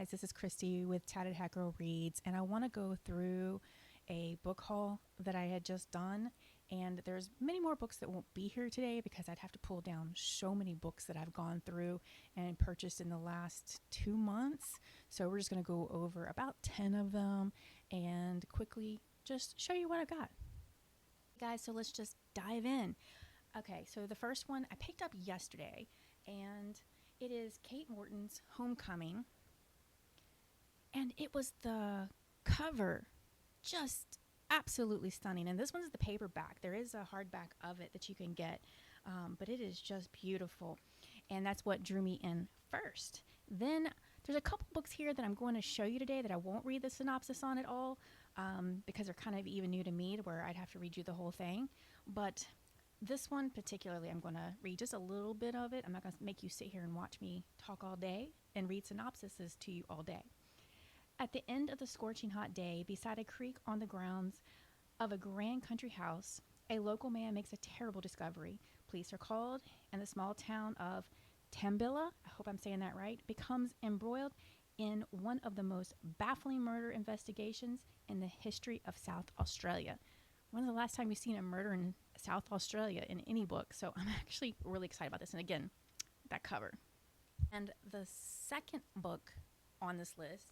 Guys, this is Christy with Tatted Hat Girl Reads, and I want to go through a book haul that I had just done. And there's many more books that won't be here today because I'd have to pull down so many books that I've gone through and purchased in the last 2 months. So we're just going to go over about 10 of them and quickly just show you what I got. Guys, so let's just dive in. Okay, so the first one I picked up yesterday, and it is Kate Morton's Homecoming. And it was the cover, just absolutely stunning. And this one's the paperback. There is a hardback of it that you can get, but it is just beautiful. And that's what drew me in first. Then there's a couple books here that I'm going to show you today that I won't read the synopsis on at all, because they're kind of even new to me, to where I'd have to read you the whole thing. But this one particularly, I'm going to read just a little bit of it. I'm not going to make you sit here and watch me talk all day and read synopsises to you all day. At the end of the scorching hot day, beside a creek on the grounds of a grand country house, a local man makes a terrible discovery. Police are called, and the small town of Tambilla, I hope I'm saying that right, becomes embroiled in one of the most baffling murder investigations in the history of South Australia. When's the last time you've seen a murder in South Australia in any book? So I'm actually really excited about this. And again, that cover. And the second book on this list,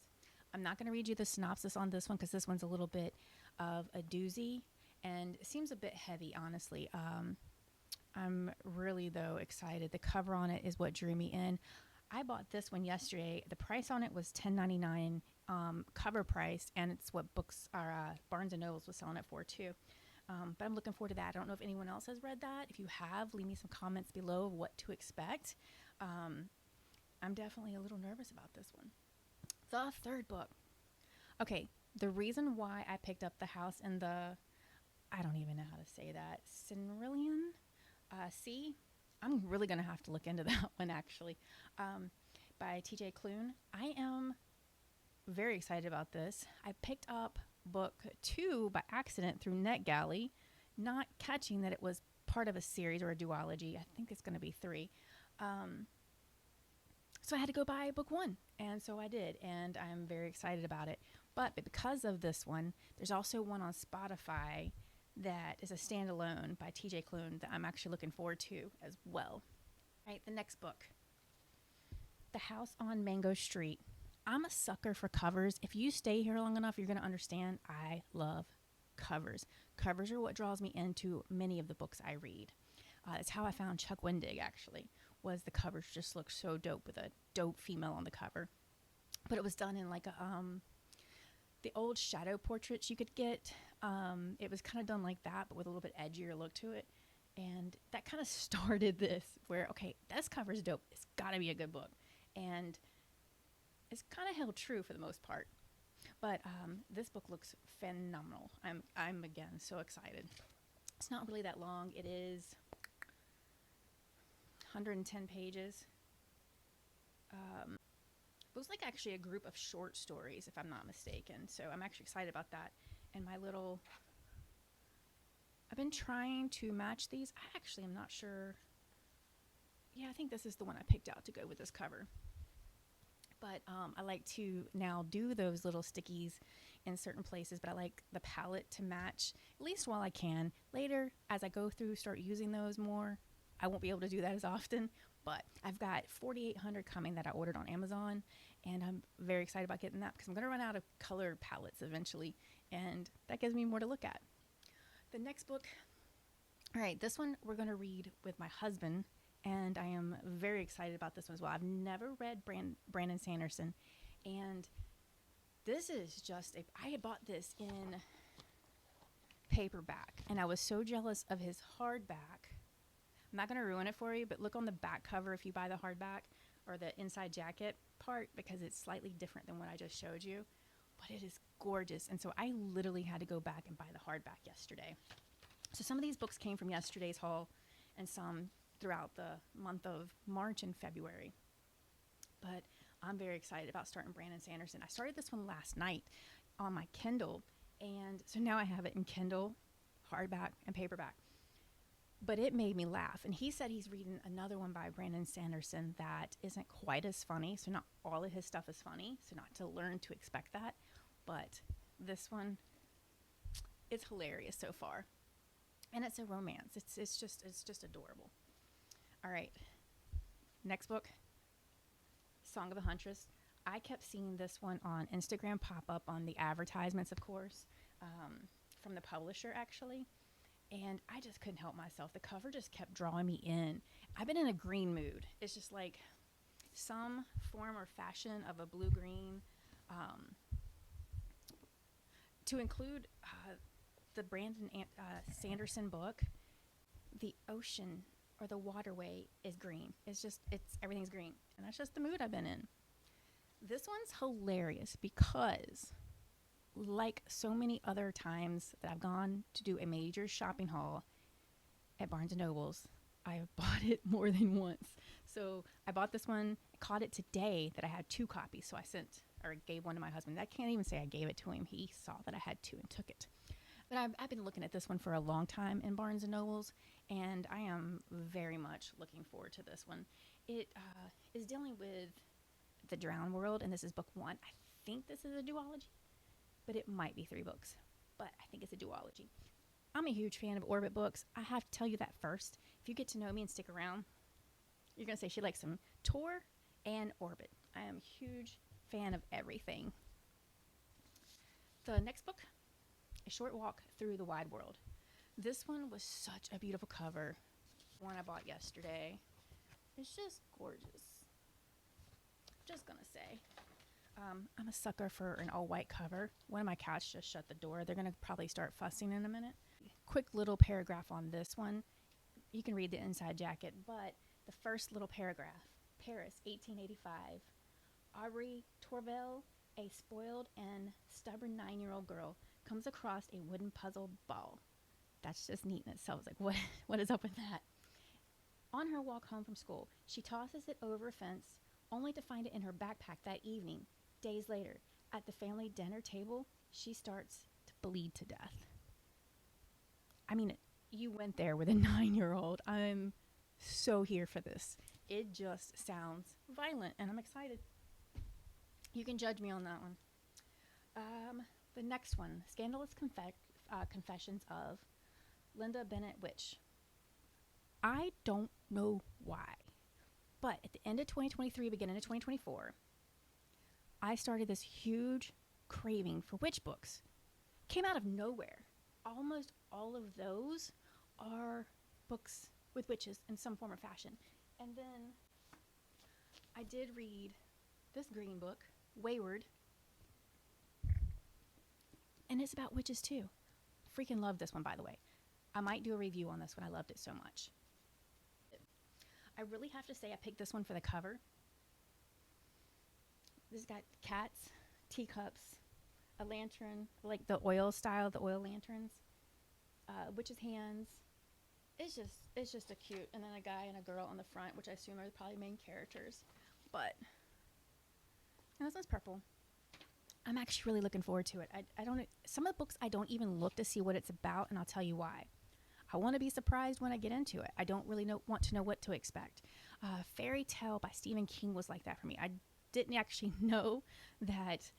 I'm not going to read you the synopsis on this one because this one's a little bit of a doozy and it seems a bit heavy, honestly. I'm really, though, excited. The cover on it is what drew me in. I bought this one yesterday. The price on it was $10.99 cover price, and it's what books are Barnes & Nobles was selling it for, too. But I'm looking forward to that. I don't know if anyone else has read that. If you have, leave me some comments below of what to expect. I'm definitely a little nervous about this one. The third book. Okay, the reason why I picked up The House in the, I don't even know how to say that, Silmarillion Sea. I'm really going to have to look into that one, actually, by TJ Klune. I am very excited about this. I picked up book 2 by accident through NetGalley, not catching that it was part of a series or a duology. I think it's going to be 3. So I had to go buy book 1, and so I did, and I'm very excited about it. But because of this one, there's also one on Spotify that is a standalone by TJ Klune that I'm actually looking forward to as well. All right, the next book, The House on Mango Street. I'm a sucker for covers. If you stay here long enough, you're going to understand I love covers. Covers are what draws me into many of the books I read. It's how I found Chuck Wendig, actually, was the covers just looked so dope with a dope female on the cover. But it was done in like a, the old shadow portraits you could get. It was kind of done like that, but with a little bit edgier look to it. And that kind of started this, where, okay, this cover's dope. It's got to be a good book. And it's kind of held true for the most part. But this book looks phenomenal. I'm again, so excited. It's not really that long. It is 110 pages. It was like actually a group of short stories, if I'm not mistaken. So I'm actually excited about that. And my little, I've been trying to match these. I actually am not sure. Yeah, I think this is the one I picked out to go with this cover. But I like to now do those little stickies in certain places, but I like the palette to match, at least while I can. Later, as I go through, start using those more, I won't be able to do that as often, but I've got 4,800 coming that I ordered on Amazon, and I'm very excited about getting that because I'm going to run out of color palettes eventually, and that gives me more to look at. The next book, all right, this one we're going to read with my husband, and I am very excited about this one as well. I've never read Brandon Sanderson, and this is just, I had bought this in paperback, and I was so jealous of his hardback. I'm not going to ruin it for you, but look on the back cover if you buy the hardback or the inside jacket part, because it's slightly different than what I just showed you. But it is gorgeous. And so I literally had to go back and buy the hardback yesterday. So some of these books came from yesterday's haul and some throughout the month of March and February. But I'm very excited about starting Brandon Sanderson. I started this one last night on my Kindle. And so now I have it in Kindle, hardback, and paperback. but it made me laugh. And he said he's reading another one by Brandon Sanderson that isn't quite as funny. So not all of his stuff is funny. So not to learn to expect that. But this one, it's hilarious so far. And it's a romance. It's just adorable. All right. Next book, Song of the Huntress. I kept seeing this one on Instagram pop up on the advertisements, of course, from the publisher actually. And I just couldn't help myself. The cover just kept drawing me in. I've been in a green mood. It's just like some form or fashion of a blue-green. To include the Brandon Sanderson book, the ocean or the waterway is green. Everything's green. And that's just the mood I've been in. This one's hilarious because, like so many other times that I've gone to do a major shopping haul at Barnes & Noble's, I have bought it more than once. So I bought this one, caught it today that I had 2 copies. So I gave one to my husband. I can't even say I gave it to him. He saw that I had 2 and took it. But I've been looking at this one for a long time in Barnes & Noble's, and I am very much looking forward to this one. It is dealing with the Drowned World, and this is book 1. I think this is a duology, but it might be 3 books. But I think it's a duology. I'm a huge fan of Orbit books. I have to tell you that first. If you get to know me and stick around, you're going to say she likes some Tor and Orbit. I am a huge fan of everything. The next book, A Short Walk Through the Wide World. This one was such a beautiful cover. The one I bought yesterday. It's just gorgeous. Just gonna say. I'm a sucker for an all-white cover. One of my cats just shut the door. They're gonna probably start fussing in a minute. Quick little paragraph on this one. You can read the inside jacket, but the first little paragraph. Paris, 1885. Aubrey Torvel, a spoiled and stubborn 9-year-old girl, comes across a wooden puzzle ball. That's just neat in itself. It's like, what is up with that? On her walk home from school, she tosses it over a fence, only to find it in her backpack that evening. Days later, at the family dinner table, she starts to bleed to death. I mean, you went there with a 9-year-old. I'm so here for this. It just sounds violent, and I'm excited. You can judge me on that one. The next one, Scandalous Confessions of Linda Bennett Witch. I don't know why, but at the end of 2023, beginning of 2024, I started this huge craving for witch books. Came out of nowhere. Almost all of those are books with witches in some form or fashion. And then I did read this green book, Wayward, and it's about witches too. Freaking love this one, by the way. I might do a review on this one. I loved it so much. I really have to say I picked this one for the cover. This has got cats, teacups, a lantern, like the oil style, the oil lanterns, witch's hands. It's just a cute, and then a guy and a girl on the front, which I assume are probably main characters. But and this one's purple. I'm actually really looking forward to it. Some of the books I don't even look to see what it's about, and I'll tell you why. I want to be surprised when I get into it. I don't really want to know what to expect. Fairy Tale by Stephen King was like that for me. I didn't actually know that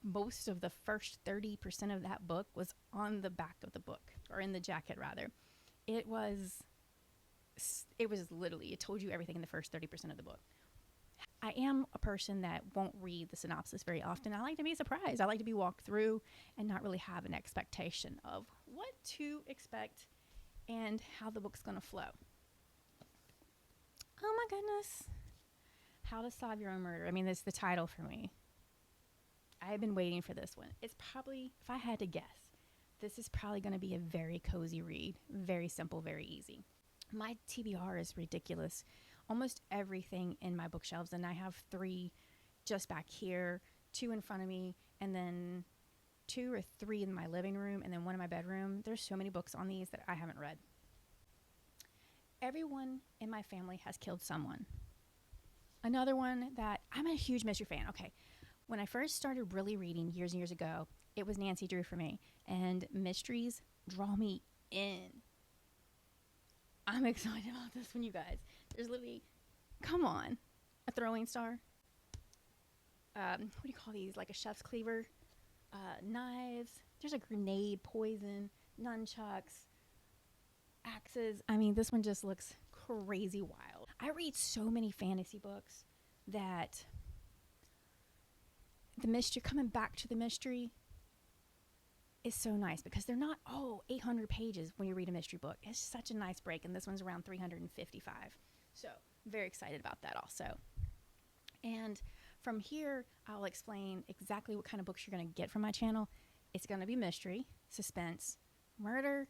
most of the first 30% of that book was on the back of the book, or in the jacket rather. It was literally, it told you everything in the first 30% of the book. I am a person that won't read the synopsis very often. I like to be surprised. I like to be walked through and not really have an expectation of what to expect and how the book's going to flow. Oh my goodness. How to Solve Your Own Murder. I mean, that's the title for me. I have been waiting for this one. It's probably, if I had to guess, this is probably going to be a very cozy read. Very simple, very easy. My TBR is ridiculous. Almost everything in my bookshelves, and I have 3 just back here, 2 in front of me, and then 2 or 3 in my living room, and then 1 in my bedroom. There's so many books on these that I haven't read. Everyone in my family has killed someone. Another one that I'm a huge mystery fan. Okay, when I first started really reading years and years ago, it was Nancy Drew for me, and mysteries draw me in. I'm excited about this one, you guys. There's literally, come on, a throwing star. What do you call these? Like a chef's cleaver, knives. There's a grenade, poison, nunchucks, axes. I mean, this one just looks crazy wild. I read so many fantasy books that the mystery, coming back to the mystery, is so nice because they're not all 800 pages when you read a mystery book. It's such a nice break, and this one's around 355. So, very excited about that also. And from here, I'll explain exactly what kind of books you're going to get from my channel. It's going to be mystery, suspense, murder,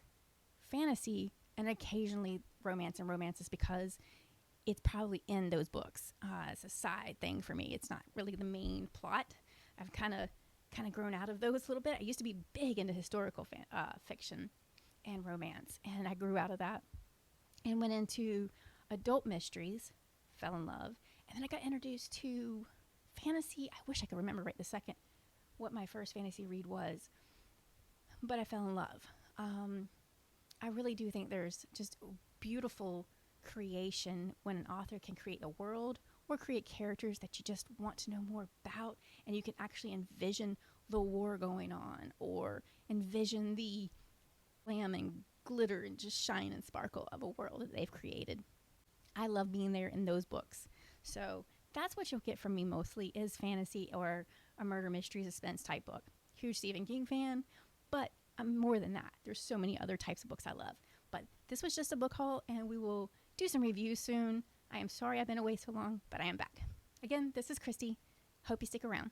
fantasy, and occasionally romance and romances because it's probably in those books. It's a side thing for me. It's not really the main plot. I've kind of grown out of those a little bit. I used to be big into historical fiction and romance, and I grew out of that and went into adult mysteries, fell in love, and then I got introduced to fantasy. I wish I could remember right this second what my first fantasy read was, but I fell in love. I really do think there's just beautiful creation when an author can create a world or create characters that you just want to know more about, and you can actually envision the war going on or envision the glam and glitter and just shine and sparkle of a world that they've created. I love being there in those books. So that's what you'll get from me mostly is fantasy or a murder mystery suspense type book. Huge Stephen King fan, but I'm more than that. There's so many other types of books I love. But this was just a book haul, and we will do some reviews soon. I am sorry I've been away so long, but I am back. Again, this is Christy. Hope you stick around.